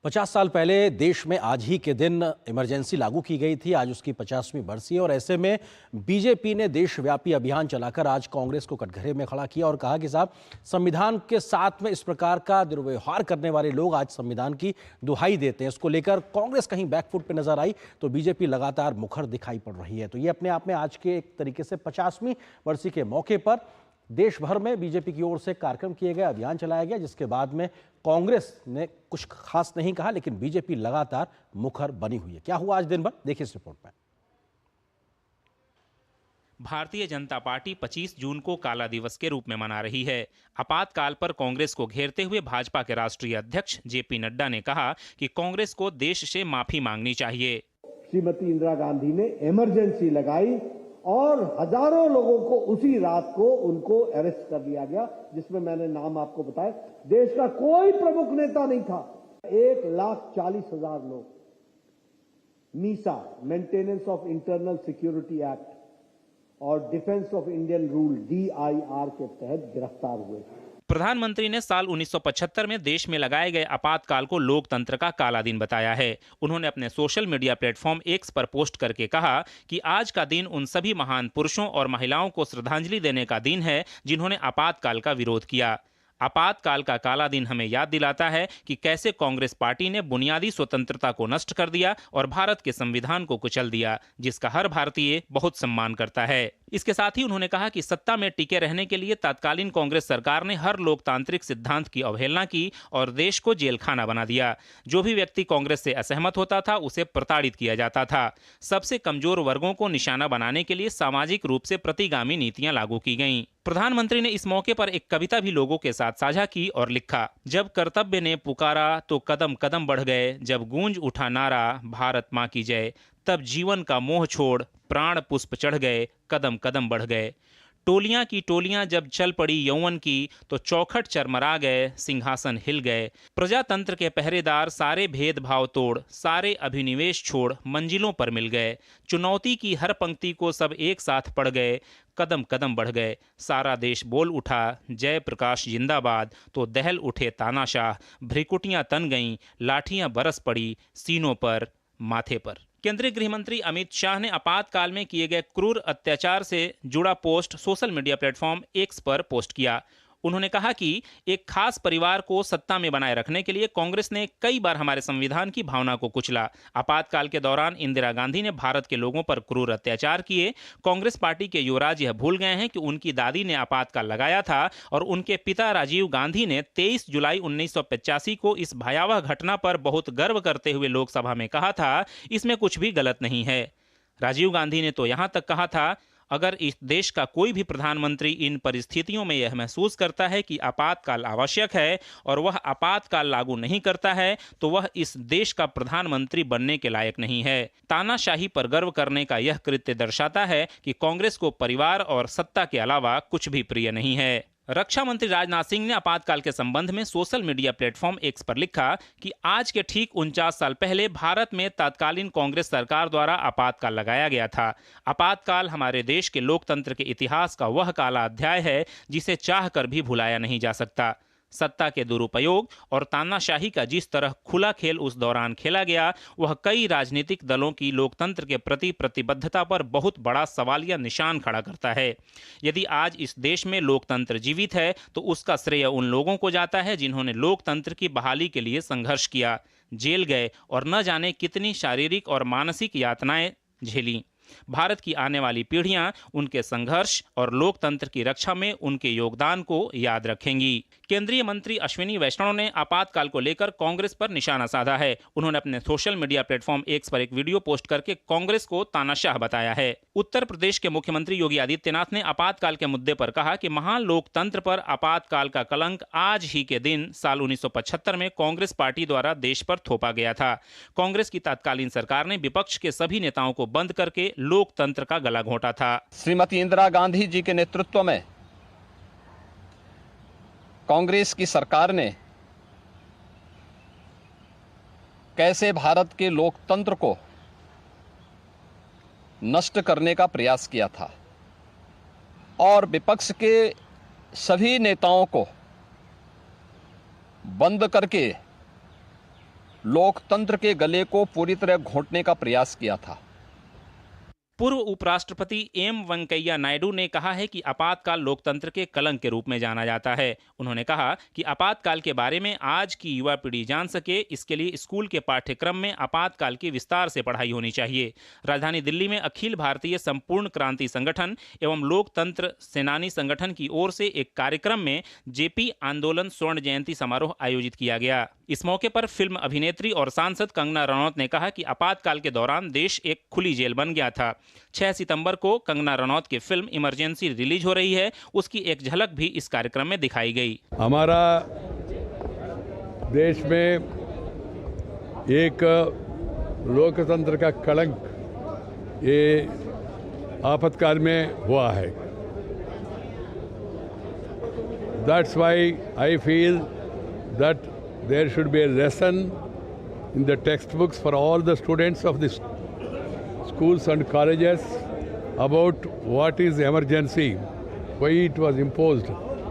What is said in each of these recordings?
50 साल पहले देश में आज ही के दिन इमरजेंसी लागू की गई थी। आज उसकी 50वीं बरसी है और ऐसे में बीजेपी ने देशव्यापी अभियान चलाकर आज कांग्रेस को कटघरे में खड़ा किया और कहा कि साहब, संविधान के साथ में इस प्रकार का दुर्व्यवहार करने वाले लोग आज संविधान की दुहाई देते हैं। इसको लेकर कांग्रेस कहीं बैकफुट पे नजर आई तो बीजेपी लगातार मुखर दिखाई पड़ रही है। तो ये अपने आप में आज के एक तरीके से 50वीं बरसी के मौके पर देश भर में बीजेपी की ओर से कार्यक्रम किए गए, अभियान चलाया गया, जिसके बाद में कांग्रेस ने कुछ खास नहीं कहा, लेकिन बीजेपी लगातार मुखर बनी हुई है। क्या हुआ आज दिन भर, देखिए इस रिपोर्ट में। भारतीय जनता पार्टी 25 जून को काला दिवस के रूप में मना रही है। आपातकाल पर कांग्रेस को घेरते हुए भाजपा के राष्ट्रीय अध्यक्ष जेपी नड्डा ने कहा कि कांग्रेस को देश से माफी मांगनी चाहिए। श्रीमती इंदिरा गांधी ने इमरजेंसी लगाई और हजारों लोगों को उसी रात को उनको अरेस्ट कर लिया गया, जिसमें मैंने नाम आपको बताया। देश का कोई प्रमुख नेता नहीं था। 1,40,000 लोग MISA, maintenance of internal security act और defence of Indian rule DIR के तहत गिरफ्तार हुए। प्रधानमंत्री ने साल 1975 में देश में लगाए गए आपातकाल को लोकतंत्र का काला दिन बताया है। उन्होंने अपने सोशल मीडिया प्लेटफॉर्म X पर पोस्ट करके कहा कि आज का दिन उन सभी महान पुरुषों और महिलाओं को श्रद्धांजलि देने का दिन है जिन्होंने आपातकाल का विरोध किया। आपातकाल का काला दिन हमें याद दिलाता है कि कैसे कांग्रेस पार्टी ने बुनियादी स्वतंत्रता को नष्ट कर दिया और भारत के संविधान को कुचल दिया, जिसका हर भारतीय बहुत सम्मान करता है। इसके साथ ही उन्होंने कहा कि सत्ता में टिके रहने के लिए तत्कालीन कांग्रेस सरकार ने हर लोकतांत्रिक सिद्धांत की अवहेलना की और देश को जेल खाना बना दिया। जो भी व्यक्ति कांग्रेस से असहमत होता था उसे प्रताड़ित किया जाता था। सबसे कमजोर वर्गों को निशाना बनाने के लिए सामाजिक रूप से प्रतिगामी नीतियां लागू की गईं। प्रधानमंत्री ने इस मौके पर एक कविता भी लोगों के साथ साझा की और लिखा, जब कर्तव्य ने पुकारा तो कदम कदम बढ़ गए, जब गूंज उठा नारा भारत माँ की जय, तब जीवन का मोह छोड़ प्राण पुष्प चढ़ गए, कदम कदम बढ़ गए। टोलियां की टोलियां जब चल पड़ी यौवन की तो चौखट चरमरा गए, सिंहासन हिल गए। प्रजातंत्र के पहरेदार सारे भेदभाव तोड़, सारे अभिनिवेश छोड़ मंजिलों पर मिल गए। चुनौती की हर पंक्ति को सब एक साथ पढ़ गए, कदम कदम बढ़ गए। सारा देश बोल उठा जय प्रकाश जिंदाबाद, तो दहल उठे तानाशाह। भ्रिकुटियां तन गईं, लाठियां बरस पड़ी सीनों पर माथे पर। केंद्रीय गृह मंत्री अमित शाह ने आपातकाल में किए गए क्रूर अत्याचार से जुड़ा post social media platform X पर पोस्ट किया। उन्होंने कहा कि एक खास परिवार को सत्ता में बनाए रखने के लिए कांग्रेस ने कई बार हमारे संविधान की भावना को कुचला। आपातकाल के दौरान इंदिरा गांधी ने भारत के लोगों पर क्रूर अत्याचार किए। कांग्रेस पार्टी के युवराज यह भूल गए हैं कि उनकी दादी ने आपातकाल लगाया था और उनके पिता राजीव गांधी ने 23 जुलाई 1985 को इस भयावह घटना पर बहुत गर्व करते हुए लोकसभा में कहा था, इसमें कुछ भी गलत नहीं है। राजीव गांधी ने तो यहां तक कहा था, अगर इस देश का कोई भी प्रधानमंत्री इन परिस्थितियों में यह महसूस करता है कि आपातकाल आवश्यक है और वह आपातकाल लागू नहीं करता है तो वह इस देश का प्रधानमंत्री बनने के लायक नहीं है। तानाशाही पर गर्व करने का यह कृत्य दर्शाता है कि कांग्रेस को परिवार और सत्ता के अलावा कुछ भी प्रिय नहीं है। रक्षा मंत्री राजनाथ सिंह ने आपातकाल के संबंध में सोशल मीडिया प्लेटफॉर्म X पर लिखा कि आज के ठीक 49 साल पहले भारत में तत्कालीन कांग्रेस सरकार द्वारा आपातकाल लगाया गया था। आपातकाल हमारे देश के लोकतंत्र के इतिहास का वह काला अध्याय है जिसे चाहकर भी भुलाया नहीं जा सकता। सत्ता के दुरुपयोग और तानाशाही का जिस तरह खुला खेल उस दौरान खेला गया, वह कई राजनीतिक दलों की लोकतंत्र के प्रति प्रतिबद्धता पर बहुत बड़ा सवालिया निशान खड़ा करता है। यदि आज इस देश में लोकतंत्र जीवित है तो उसका श्रेय उन लोगों को जाता है जिन्होंने लोकतंत्र की बहाली के लिए संघर्ष किया, जेल गए और न जाने कितनी शारीरिक और मानसिक यातनाएं झेली। भारत की आने वाली पीढ़ियां उनके संघर्ष और लोकतंत्र की रक्षा में उनके योगदान को याद रखेंगी। केंद्रीय मंत्री अश्विनी वैष्णव ने आपातकाल को लेकर कांग्रेस पर निशाना साधा है। उन्होंने अपने सोशल मीडिया प्लेटफॉर्म X पर एक वीडियो पोस्ट करके कांग्रेस को तानाशाह बताया है। उत्तर प्रदेश के मुख्यमंत्री योगी आदित्यनाथ ने आपातकाल के मुद्दे पर कहा कि महान लोकतंत्र पर आपातकाल का कलंक आज ही के दिन साल 1975 में कांग्रेस पार्टी द्वारा देश पर थोपा गया था। कांग्रेस की तत्कालीन सरकार ने विपक्ष के सभी नेताओं को बंद करके लोकतंत्र का गला घोंटा था। श्रीमती इंदिरा गांधी जी के नेतृत्व में कांग्रेस की सरकार ने कैसे भारत के लोकतंत्र को नष्ट करने का प्रयास किया था और विपक्ष के सभी नेताओं को बंद करके लोकतंत्र के गले को पूरी तरह घोंटने का प्रयास किया था। पूर्व उपराष्ट्रपति एम वेंकैया नायडू ने कहा है कि आपातकाल लोकतंत्र के कलंक के रूप में जाना जाता है। उन्होंने कहा कि आपातकाल के बारे में आज की युवा पीढ़ी जान सके, इसके लिए स्कूल के पाठ्यक्रम में आपातकाल की विस्तार से पढ़ाई होनी चाहिए। राजधानी दिल्ली में अखिल भारतीय संपूर्ण क्रांति संगठन एवं लोकतंत्र सेनानी संगठन की ओर से एक कार्यक्रम में जेपी आंदोलन स्वर्ण जयंती समारोह आयोजित किया गया। इस मौके पर फिल्म अभिनेत्री और सांसद कंगना रनौत ने कहा कि आपातकाल के दौरान देश एक खुली जेल बन गया था। 6 सितंबर को कंगना रनौत की फिल्म इमरजेंसी रिलीज हो रही है, उसकी एक झलक भी इस कार्यक्रम में दिखाई गई। हमारा देश में एक लोकतंत्र का कलंक ये आपातकाल में हुआ है। That's why I feel that there should be a lesson in the textbooks for all the students of the schools and colleges about what is emergency, why it was imposed,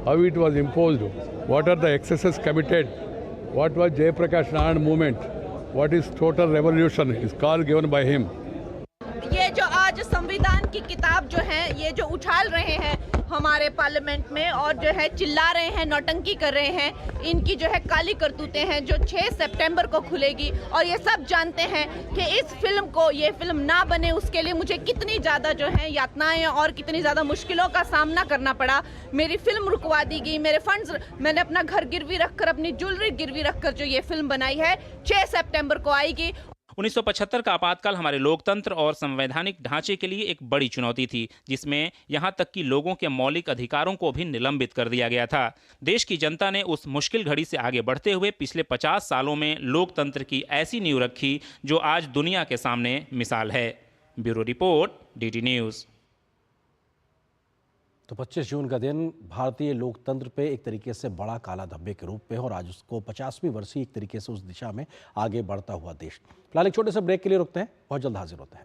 how it was imposed, what are the excesses committed, what was Jayaprakash Narayan movement, what is total revolution is call given by him. ये जो आज संविधान की किताब जो है ये जो उछाल रहे हैं हमारे पार्लियामेंट में और जो है चिल्ला रहे हैं, नौटंकी कर रहे हैं, इनकी जो है काली करतूतें हैं जो 6 सितंबर को खुलेगी। और ये सब जानते हैं कि इस फिल्म को ये फिल्म ना बने उसके लिए मुझे कितनी ज़्यादा जो है यातनाएं और कितनी ज़्यादा मुश्किलों का सामना करना पड़ा। मेरी फिल्म रुकवा दी गई, मेरे फंड्स, मैंने अपना घर गिरवी रखकर, अपनी ज्वेलरी गिरवी रखकर जो ये फिल्म बनाई है 6 सितंबर को आएगी। 1975 का आपातकाल हमारे लोकतंत्र और संवैधानिक ढांचे के लिए एक बड़ी चुनौती थी, जिसमें यहां तक कि लोगों के मौलिक अधिकारों को भी निलंबित कर दिया गया था। देश की जनता ने उस मुश्किल घड़ी से आगे बढ़ते हुए पिछले 50 सालों में लोकतंत्र की ऐसी नींव रखी जो आज दुनिया के सामने मिसाल है। Bureau report, DD news. तो 25 जून का दिन भारतीय लोकतंत्र पे एक तरीके से बड़ा काला धब्बे के रूप में और आज उसको 50वीं वर्षी एक तरीके से उस दिशा में आगे बढ़ता हुआ देश। फिलहाल एक छोटे से ब्रेक के लिए रुकते हैं, बहुत जल्द हाजिर होते हैं।